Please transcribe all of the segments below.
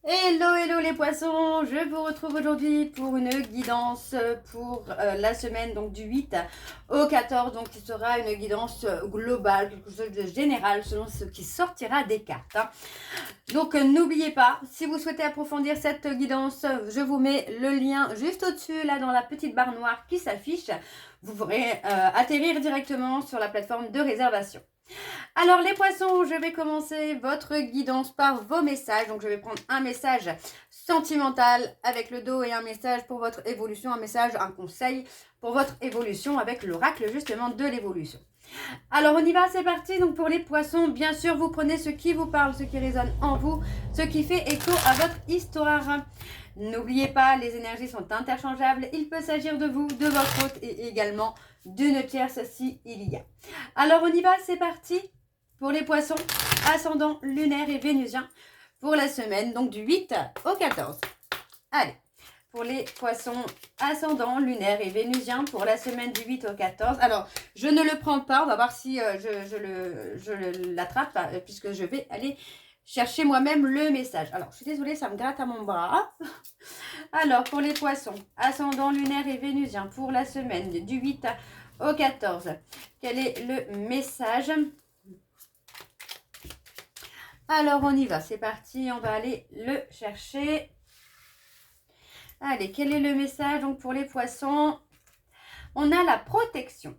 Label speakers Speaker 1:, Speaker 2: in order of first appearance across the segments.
Speaker 1: Hello, hello les poissons, je vous retrouve aujourd'hui pour une guidance pour la semaine donc du 8 au 14, donc qui sera une guidance globale, quelque chose de général selon ce qui sortira des cartes. Donc n'oubliez pas, si vous souhaitez approfondir cette guidance, je vous mets le lien juste au-dessus, là dans la petite barre noire qui s'affiche. Vous pourrez atterrir directement sur la plateforme de réservation. Alors les poissons, je vais commencer votre guidance par vos messages. Donc je vais prendre un message sentimental avec le dos et un message pour votre évolution, un conseil pour votre évolution avec l'oracle justement de l'évolution. Alors on y va, c'est parti. Donc pour les poissons, bien sûr, vous prenez ce qui vous parle, ce qui résonne en vous, ce qui fait écho à votre histoire. N'oubliez pas, les énergies sont interchangeables. Il peut s'agir de vous, de votre hôte et également d'une tierce s'il y a. Alors on y va, c'est parti pour les poissons, ascendant lunaire et vénusien pour la semaine, donc du 8 au 14. Allez, pour les poissons ascendant lunaire et vénusien pour la semaine du 8 au 14. Alors, je ne le prends pas, on va voir si je l'attrape, puisque je vais aller chercher moi-même le message. Alors, je suis désolée, ça me gratte à mon bras. Alors, pour les poissons, ascendant lunaire et vénusien pour la semaine du 8 au 14, quel est le message ? Alors, on y va, c'est parti, on va aller le chercher. Allez, quel est le message donc pour les poissons? On a la protection.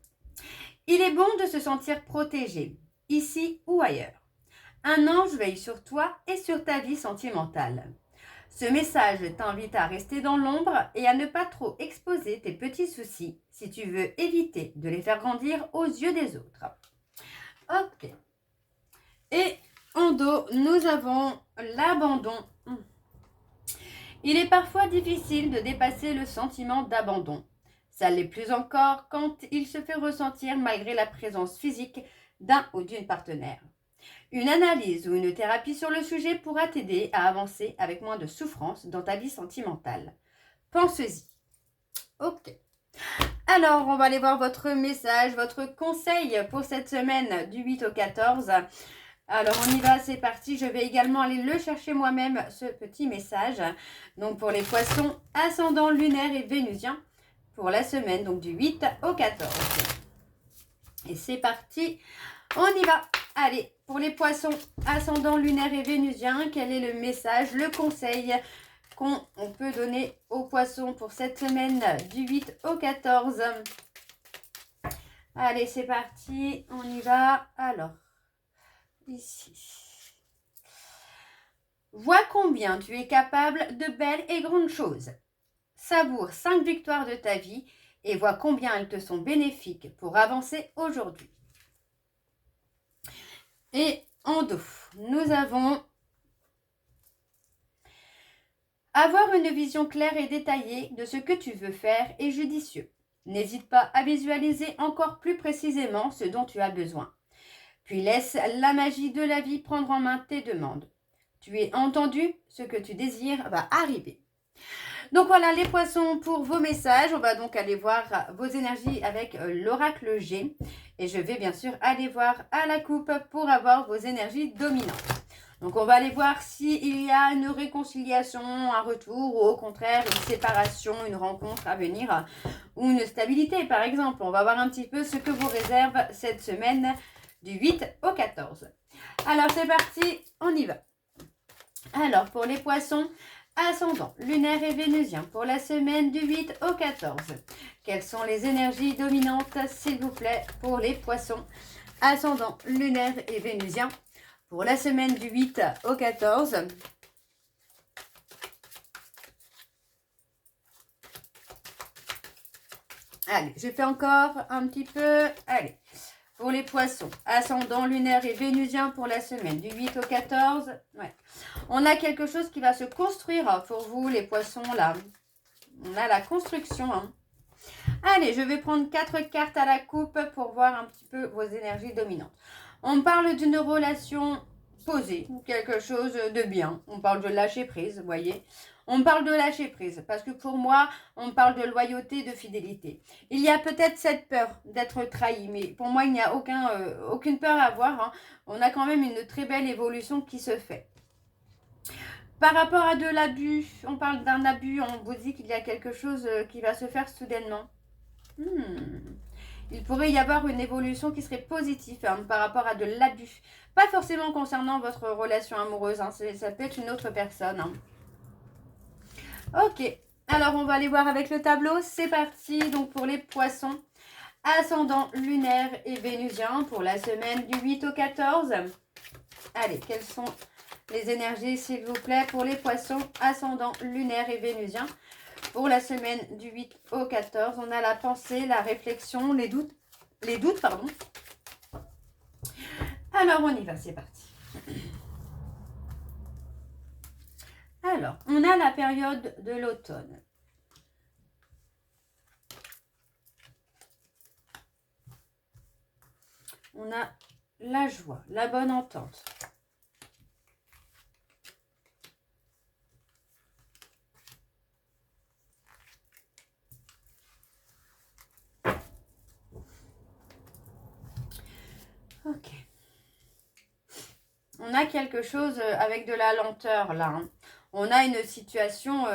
Speaker 1: Il est bon de se sentir protégé, ici ou ailleurs. Un ange veille sur toi et sur ta vie sentimentale. Ce message t'invite à rester dans l'ombre et à ne pas trop exposer tes petits soucis si tu veux éviter de les faire grandir aux yeux des autres. Ok. Et en dos, nous avons l'abandon. Il est parfois difficile de dépasser le sentiment d'abandon. Ça l'est plus encore quand il se fait ressentir malgré la présence physique d'un ou d'une partenaire. Une analyse ou une thérapie sur le sujet pourra t'aider à avancer avec moins de souffrance dans ta vie sentimentale. Pense-y. Ok. Alors, on va aller voir votre message, votre conseil pour cette semaine du 8 au 14. Alors, on y va, c'est parti. Je vais également aller le chercher moi-même, ce petit message. Donc, pour les poissons, ascendant lunaire et vénusien, pour la semaine, donc du 8 au 14. Et c'est parti, on y va. Allez, pour les poissons, ascendant lunaire et vénusien, quel est le message, le conseil qu'on peut donner aux poissons pour cette semaine du 8 au 14? Allez, c'est parti, on y va. Alors, ici. Vois combien tu es capable de belles et grandes choses. Savoure 5 victoires de ta vie et vois combien elles te sont bénéfiques pour avancer aujourd'hui. Et en dos, nous avons avoir une vision claire et détaillée de ce que tu veux faire est judicieux. N'hésite pas à visualiser encore plus précisément ce dont tu as besoin. Puis laisse la magie de la vie prendre en main tes demandes. Tu es entendu, ce que tu désires va arriver. Donc voilà les poissons pour vos messages. On va donc aller voir vos énergies avec l'oracle G. Et je vais bien sûr aller voir à la coupe pour avoir vos énergies dominantes. Donc on va aller voir s'il y a une réconciliation, un retour ou au contraire une séparation, une rencontre à venir ou une stabilité par exemple. On va voir un petit peu ce que vous réserve cette semaine du 8 au 14. Alors c'est parti, on y va. Alors pour les poissons, ascendant lunaire et vénusien pour la semaine du 8 au 14. Quelles sont les énergies dominantes s'il vous plaît pour les poissons ascendant lunaire et vénusien pour la semaine du 8 au 14. Allez, je fais encore un petit peu. Allez, pour les poissons, ascendant lunaire et vénusien pour la semaine du 8 au 14. Ouais. On a quelque chose qui va se construire pour vous, les poissons, là. On a la construction. Hein. Allez, je vais prendre 4 cartes à la coupe pour voir un petit peu vos énergies dominantes. On parle d'une relation posée, quelque chose de bien. On parle de lâcher prise, vous voyez. On parle de lâcher prise parce que pour moi, on parle de loyauté, de fidélité. Il y a peut-être cette peur d'être trahi, mais pour moi, il n'y a aucune peur à avoir. Hein. On a quand même une très belle évolution qui se fait. Par rapport à de l'abus, on parle d'un abus, on vous dit qu'il y a quelque chose qui va se faire soudainement. Il pourrait y avoir une évolution qui serait positive par rapport à de l'abus. Pas forcément concernant votre relation amoureuse, hein, ça peut être une autre personne. Hein. Ok, alors on va aller voir avec le tableau. C'est parti, donc pour les poissons, ascendant lunaire et vénusien pour la semaine du 8 au 14. Allez, quelles sont les énergies, s'il vous plaît, pour les poissons, ascendant lunaire et vénusien pour la semaine du 8 au 14. On a la pensée, la réflexion, les doutes, pardon. Alors, on y va, c'est parti. Alors, on a la période de l'automne. On a la joie, la bonne entente. Ok. On a quelque chose avec de la lenteur là. Hein. On a une situation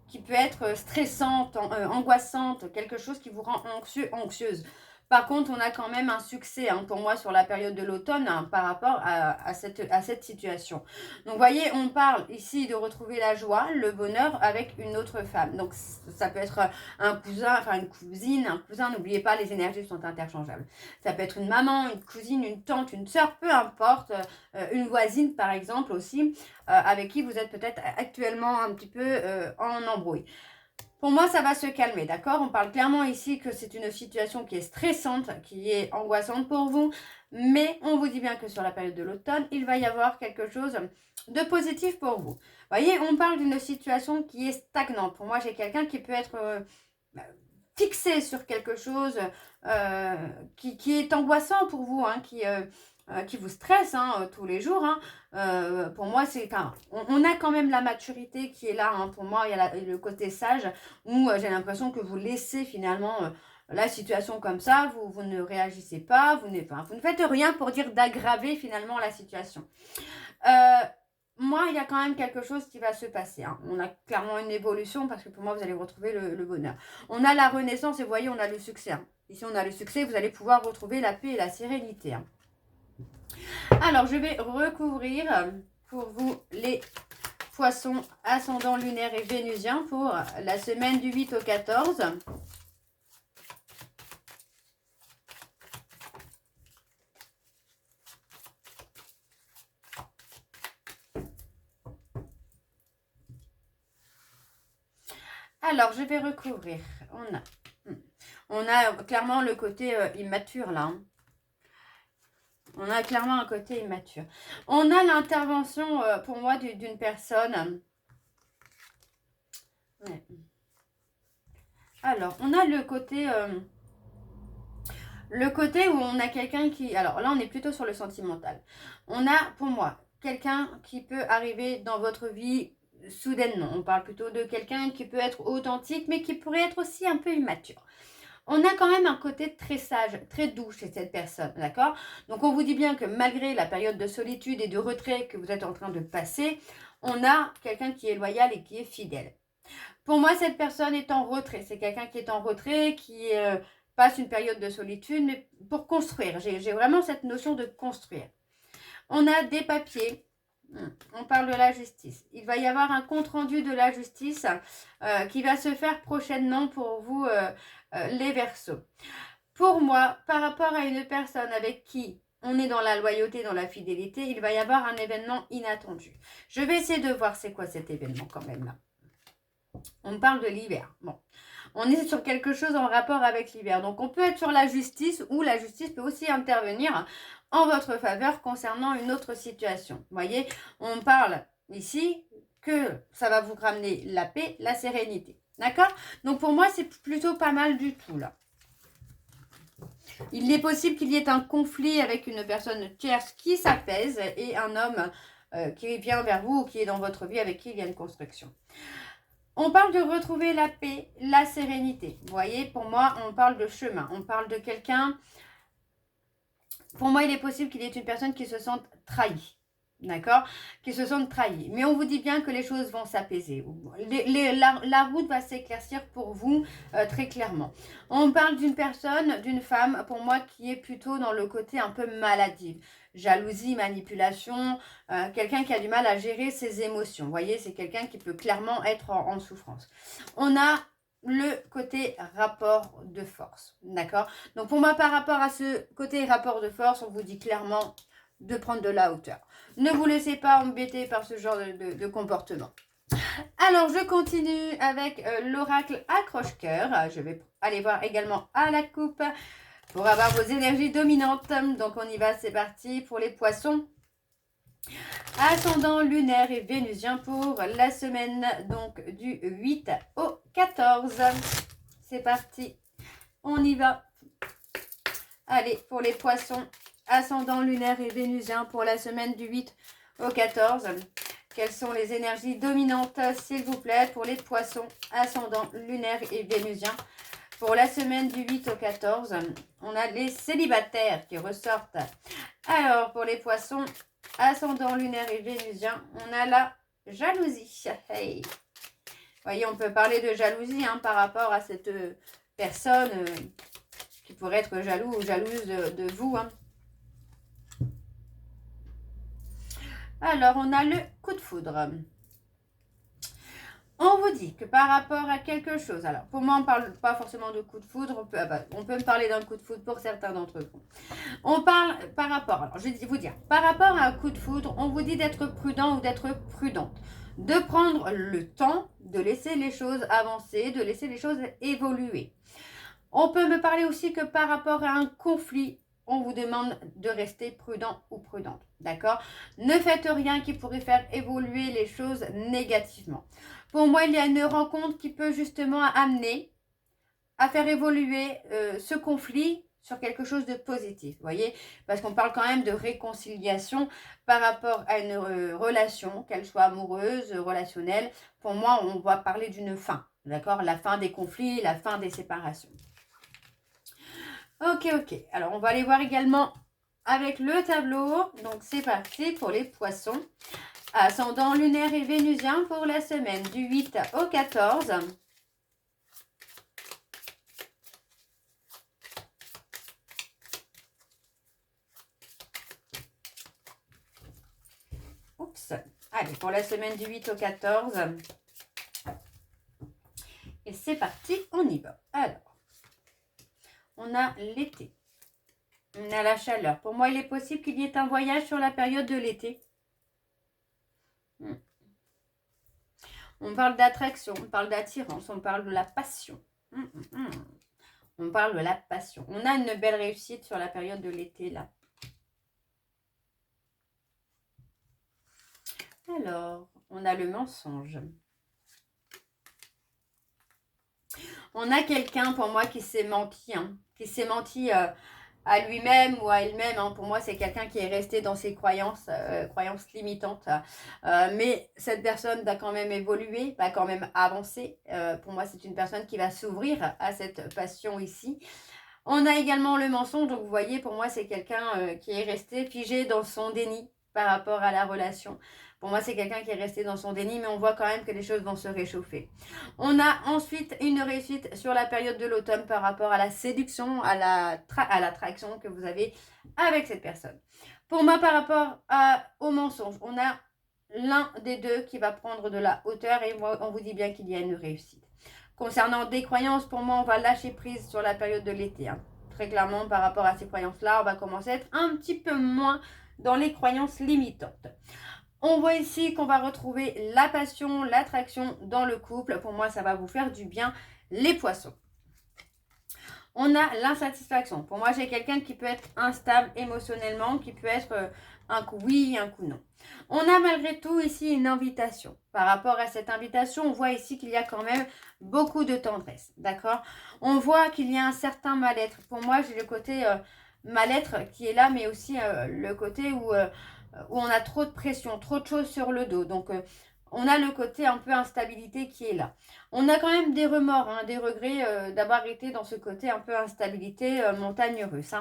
Speaker 1: qui peut être stressante, angoissante, quelque chose qui vous rend anxieuse. Par contre, on a quand même un succès hein, pour moi sur la période de l'automne hein, par rapport à cette situation. Donc, vous voyez, on parle ici de retrouver la joie, le bonheur avec une autre femme. Donc, ça peut être un cousin, enfin une cousine, un cousin. N'oubliez pas, les énergies sont interchangeables. Ça peut être une maman, une cousine, une tante, une sœur, peu importe. Une voisine, par exemple, aussi, avec qui vous êtes peut-être actuellement un petit peu en embrouille. Pour moi, ça va se calmer, d'accord? On parle clairement ici que c'est une situation qui est stressante, qui est angoissante pour vous, mais on vous dit bien que sur la période de l'automne, il va y avoir quelque chose de positif pour vous. Vous voyez, on parle d'une situation qui est stagnante. Pour moi, j'ai quelqu'un qui peut être fixé sur quelque chose qui est angoissant pour vous, hein, qui vous stresse hein, tous les jours. Hein. Pour moi, c'est on a quand même la maturité qui est là. Hein. Pour moi, il y a le côté sage où j'ai l'impression que vous laissez finalement la situation comme ça. Vous ne réagissez pas, vous ne faites rien pour dire d'aggraver finalement la situation. Moi, il y a quand même quelque chose qui va se passer. Hein. On a clairement une évolution parce que pour moi, vous allez retrouver le bonheur. On a la renaissance et vous voyez, on a le succès. Hein. Ici, on a le succès, vous allez pouvoir retrouver la paix et la sérénité. Hein. Alors, je vais recouvrir pour vous les poissons ascendant lunaire et vénusien pour la semaine du 8 au 14. Alors, je vais recouvrir. On a clairement le côté immature là. Hein. On a clairement un côté immature. On a l'intervention, pour moi, d'une personne. Ouais. Alors, on a le côté où on a quelqu'un qui... Alors là, on est plutôt sur le sentimental. On a, pour moi, quelqu'un qui peut arriver dans votre vie soudainement. On parle plutôt de quelqu'un qui peut être authentique, mais qui pourrait être aussi un peu immature. On a quand même un côté très sage, très doux chez cette personne, d'accord? Donc, on vous dit bien que malgré la période de solitude et de retrait que vous êtes en train de passer, on a quelqu'un qui est loyal et qui est fidèle. Pour moi, cette personne est en retrait. C'est quelqu'un qui est en retrait, qui passe une période de solitude, mais pour construire. J'ai vraiment cette notion de construire. On a des papiers. On parle de la justice. Il va y avoir un compte-rendu de la justice qui va se faire prochainement pour vous, les Verseaux. Pour moi, par rapport à une personne avec qui on est dans la loyauté, dans la fidélité, il va y avoir un événement inattendu. Je vais essayer de voir c'est quoi cet événement quand même là. On parle de l'hiver. Bon. On est sur quelque chose en rapport avec l'hiver. Donc, on peut être sur la justice ou la justice peut aussi intervenir en votre faveur concernant une autre situation. Vous voyez, on parle ici que ça va vous ramener la paix, la sérénité. D'accord? Donc, pour moi, c'est plutôt pas mal du tout, là. Il est possible qu'il y ait un conflit avec une personne tierce qui s'apaise et un homme qui vient vers vous ou qui est dans votre vie avec qui il y a une construction. On parle de retrouver la paix, la sérénité. Vous voyez, pour moi, on parle de chemin. On parle de quelqu'un... Pour moi, il est possible qu'il y ait une personne qui se sente trahie. d'accord, qui se sentent trahis. Mais on vous dit bien que les choses vont s'apaiser. La route va s'éclaircir pour vous très clairement. On parle d'une personne, d'une femme, pour moi, qui est plutôt dans le côté un peu maladive. Jalousie, manipulation, quelqu'un qui a du mal à gérer ses émotions. Vous voyez, c'est quelqu'un qui peut clairement être en souffrance. On a le côté rapport de force, d'accord? Donc pour moi, par rapport à ce côté rapport de force, on vous dit clairement de prendre de la hauteur. Ne vous laissez pas embêter par ce genre de comportement. Alors, je continue avec l'oracle accroche-cœur. Je vais aller voir également à la coupe pour avoir vos énergies dominantes. Donc, on y va, c'est parti pour les poissons. Ascendant lunaire et vénusien pour la semaine donc du 8 au 14. C'est parti, on y va. Allez, pour les poissons, ascendant lunaire et vénusien pour la semaine du 8 au 14. Quelles sont les énergies dominantes, s'il vous plaît, pour les poissons, ascendant lunaire et vénusien pour la semaine du 8 au 14. On a les célibataires qui ressortent. Alors, pour les poissons, ascendant lunaire et vénusien, on a la jalousie. Hey. Vous voyez, on peut parler de jalousie par rapport à cette personne qui pourrait être jaloux ou jalouse de vous. Alors, on a le coup de foudre. On vous dit que par rapport à quelque chose, alors pour moi on ne parle pas forcément de coup de foudre, on peut me parler d'un coup de foudre pour certains d'entre vous. On parle par rapport, alors je vais vous dire, par rapport à un coup de foudre, on vous dit d'être prudent ou d'être prudente, de prendre le temps, de laisser les choses avancer, de laisser les choses évoluer. On peut me parler aussi que par rapport à un conflit, on vous demande de rester prudent ou prudente, d'accord? Ne faites rien qui pourrait faire évoluer les choses négativement. Pour moi, il y a une rencontre qui peut justement amener à faire évoluer ce conflit sur quelque chose de positif, vous voyez? Parce qu'on parle quand même de réconciliation par rapport à une relation, qu'elle soit amoureuse, relationnelle. Pour moi, on va parler d'une fin, d'accord? La fin des conflits, la fin des séparations. Ok. Alors, on va aller voir également avec le tableau. Donc, c'est parti pour les poissons. Ascendant lunaire et vénusien pour la semaine du 8 au 14. Oups. Allez, pour la semaine du 8 au 14. Et c'est parti, on y va. Alors, on a l'été. On a la chaleur. Pour moi, il est possible qu'il y ait un voyage sur la période de l'été. On parle d'attraction, on parle d'attirance, on parle de la passion. On parle de la passion. On a une belle réussite sur la période de l'été, là. Alors, on a le mensonge. On a quelqu'un, pour moi, qui s'est menti. Qui s'est menti à lui-même ou à elle-même. Pour moi, c'est quelqu'un qui est resté dans ses croyances, croyances limitantes. Mais cette personne va quand même évoluer, va quand même avancer. Pour moi, c'est une personne qui va s'ouvrir à cette passion ici. On a également le mensonge. Donc, vous voyez, pour moi, c'est quelqu'un qui est resté figé dans son déni par rapport à la relation. Pour moi, c'est quelqu'un qui est resté dans son déni, mais on voit quand même que les choses vont se réchauffer. On a ensuite une réussite sur la période de l'automne par rapport à la séduction, à l'attraction que vous avez avec cette personne. Pour moi, par rapport au mensonge, on a l'un des deux qui va prendre de la hauteur et on vous dit bien qu'il y a une réussite. Concernant des croyances, pour moi, on va lâcher prise sur la période de l'été. Très clairement, par rapport à ces croyances-là, on va commencer à être un petit peu moins dans les croyances limitantes. On voit ici qu'on va retrouver la passion, l'attraction dans le couple. Pour moi, ça va vous faire du bien, les poissons. On a l'insatisfaction. Pour moi, j'ai quelqu'un qui peut être instable émotionnellement, qui peut être un coup oui, un coup non. On a malgré tout ici une invitation. Par rapport à cette invitation, on voit ici qu'il y a quand même beaucoup de tendresse. D'accord? On voit qu'il y a un certain mal-être. Pour moi, j'ai le côté mal-être qui est là, mais aussi le côté où on a trop de pression, trop de choses sur le dos. Donc, on a le côté un peu instabilité qui est là. On a quand même des remords, des regrets d'avoir été dans ce côté un peu instabilité, montagne russe.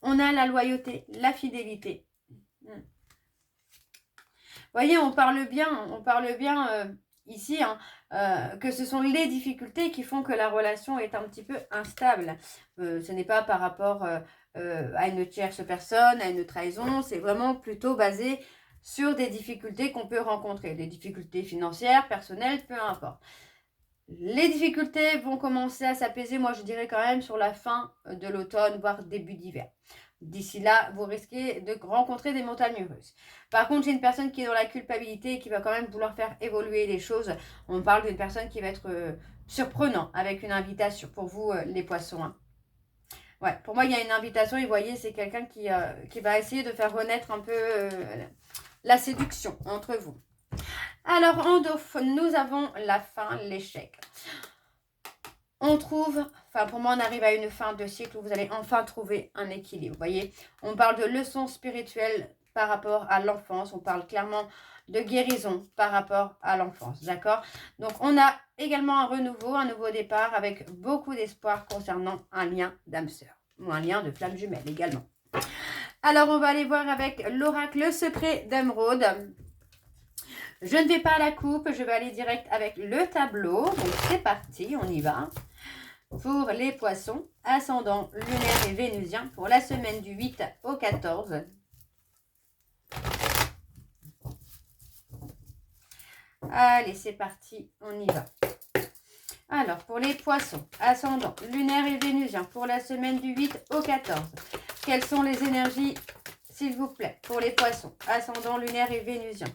Speaker 1: On a la loyauté, la fidélité. voyez, on parle bien ici, hein, que ce sont les difficultés qui font que la relation est un petit peu instable. Ce n'est pas par rapport à une tierce personne, à une trahison, c'est vraiment plutôt basé sur des difficultés qu'on peut rencontrer, des difficultés financières, personnelles, peu importe. Les difficultés vont commencer à s'apaiser, moi je dirais quand même sur la fin de l'automne, voire début d'hiver. D'ici là, vous risquez de rencontrer des montagnes russes. Par contre, j'ai une personne qui est dans la culpabilité et qui va quand même vouloir faire évoluer les choses. On parle d'une personne qui va être surprenante avec une invitation pour vous, les poissons. Hein. Ouais, pour moi, il y a une invitation et vous voyez, c'est quelqu'un qui va essayer de faire renaître un peu la séduction entre vous. Alors, en Dauphin, nous avons la fin, l'échec. On trouve, enfin pour moi, on arrive à une fin de cycle où vous allez enfin trouver un équilibre. Vous voyez, on parle de leçons spirituelles par rapport à l'enfance. On parle clairement de guérison par rapport à l'enfance, d'accord? Donc, on a également un renouveau, un nouveau départ avec beaucoup d'espoir concernant un lien d'âme sœur ou un lien de flamme jumelle également. Alors, on va aller voir avec l'oracle secret d'Émeraude. Je ne vais pas à la coupe, je vais aller direct avec le tableau. Donc, c'est parti, on y va. Pour les poissons, ascendant lunaire et vénusien, pour la semaine du 8 au 14. Allez, c'est parti, on y va. Alors, pour les poissons, ascendant lunaire et vénusien, pour la semaine du 8 au 14. Quelles sont les énergies, s'il vous plaît, pour les poissons, ascendant lunaire et vénusien?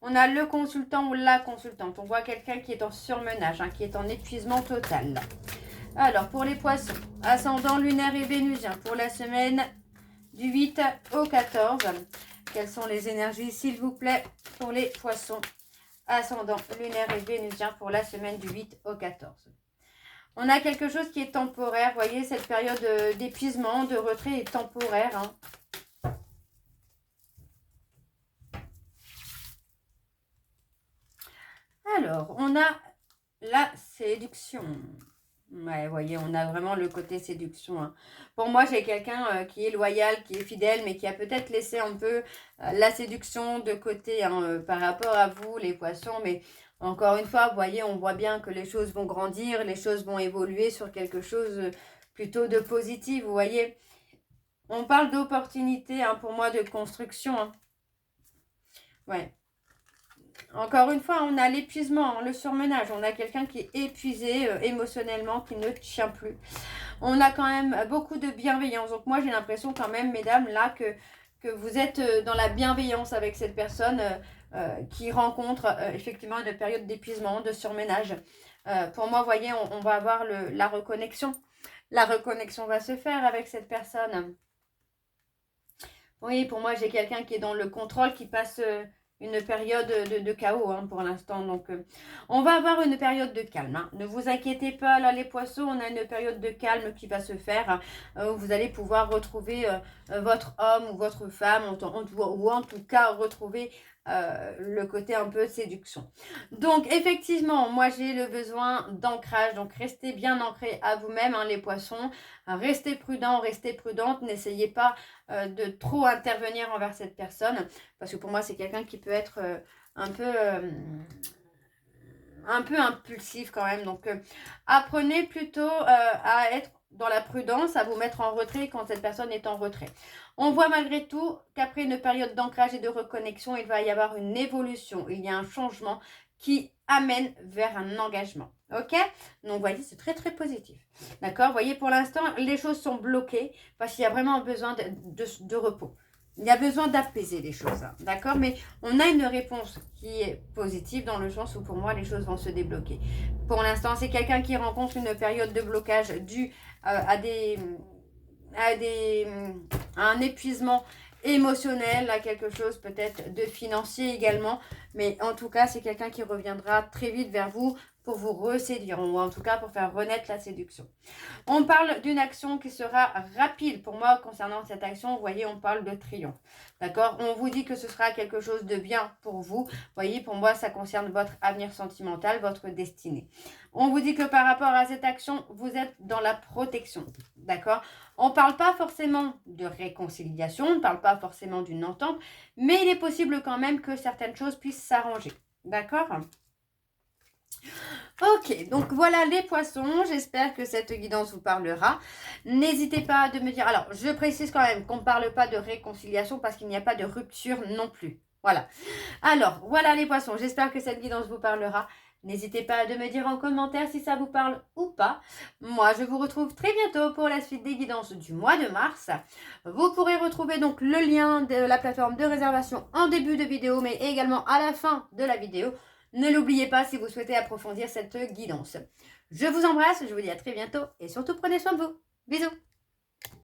Speaker 1: On a le consultant ou la consultante. On voit quelqu'un qui est en surmenage, hein, qui est en épuisement total. Alors, pour les poissons, ascendant lunaire et vénusien, pour la semaine du 8 au 14. Quelles sont les énergies, s'il vous plaît, pour les poissons, ascendant lunaire et vénusien, pour la semaine du 8 au 14. On a quelque chose qui est temporaire. Vous voyez, cette période d'épuisement, de retrait est temporaire. Hein. Alors, on a la séduction. Ouais, vous voyez, on a vraiment le côté séduction. Hein. Pour moi, j'ai quelqu'un qui est loyal, qui est fidèle, mais qui a peut-être laissé un peu la séduction de côté hein, par rapport à vous, les poissons. Mais encore une fois, vous voyez, on voit bien que les choses vont grandir, les choses vont évoluer sur quelque chose plutôt de positif. Vous voyez, on parle d'opportunité hein, pour moi de construction. Hein. Ouais. Encore une fois, on a l'épuisement, le surmenage. On a quelqu'un qui est épuisé émotionnellement, qui ne tient plus. On a quand même beaucoup de bienveillance. Donc moi, j'ai l'impression quand même, mesdames, là, que vous êtes dans la bienveillance avec cette personne qui rencontre effectivement une période d'épuisement, de surmenage. Pour moi, vous voyez, on va avoir la reconnexion. La reconnexion va se faire avec cette personne. Oui, pour moi, j'ai quelqu'un qui est dans le contrôle, qui passe... une période de chaos hein, pour l'instant. Donc, on va avoir une période de calme. Hein. Ne vous inquiétez pas, là, les poissons, on a une période de calme qui va se faire. Où vous allez pouvoir retrouver votre homme ou votre femme, ou en tout cas retrouver le côté un peu séduction. Donc, effectivement, moi, j'ai le besoin d'ancrage. Donc, restez bien ancrés à vous-même, hein, les poissons. Restez prudents, restez prudentes. N'essayez pas de trop intervenir envers cette personne. Parce que pour moi, c'est quelqu'un qui peut être un peu impulsif quand même. Donc, apprenez plutôt à être dans la prudence, à vous mettre en retrait quand cette personne est en retrait. On voit malgré tout qu'après une période d'ancrage et de reconnexion, il va y avoir une évolution. Il y a un changement qui amène vers un engagement. Ok? Donc, vous voyez, c'est très, très positif. D'accord? Vous voyez, pour l'instant, les choses sont bloquées parce qu'il y a vraiment besoin de repos. Il y a besoin d'apaiser les choses, hein, d'accord? Mais on a une réponse qui est positive dans le sens où pour moi, les choses vont se débloquer. Pour l'instant, c'est quelqu'un qui rencontre une période de blocage due à un épuisement émotionnel, à quelque chose peut-être de financier également. Mais en tout cas, c'est quelqu'un qui reviendra très vite vers vous pour vous reséduire, ou en tout cas pour faire renaître la séduction. On parle d'une action qui sera rapide. Pour moi, concernant cette action, vous voyez, on parle de triomphe. D'accord? On vous dit que ce sera quelque chose de bien pour vous. Vous voyez, pour moi, ça concerne votre avenir sentimental, votre destinée. On vous dit que par rapport à cette action, vous êtes dans la protection. D'accord? On ne parle pas forcément de réconciliation, on ne parle pas forcément d'une entente, mais il est possible quand même que certaines choses puissent s'arranger. D'accord? Ok, donc voilà les poissons, j'espère que cette guidance vous parlera. N'hésitez pas de me dire, alors je précise quand même qu'on ne parle pas de réconciliation parce qu'il n'y a pas de rupture non plus. Voilà. Alors, voilà les poissons, j'espère que cette guidance vous parlera. N'hésitez pas de me dire en commentaire si ça vous parle ou pas. Moi, je vous retrouve très bientôt pour la suite des guidances du mois de mars. Vous pourrez retrouver donc le lien de la plateforme de réservation en début de vidéo, mais également à la fin de la vidéo. Ne l'oubliez pas si vous souhaitez approfondir cette guidance. Je vous embrasse, je vous dis à très bientôt et surtout prenez soin de vous. Bisous!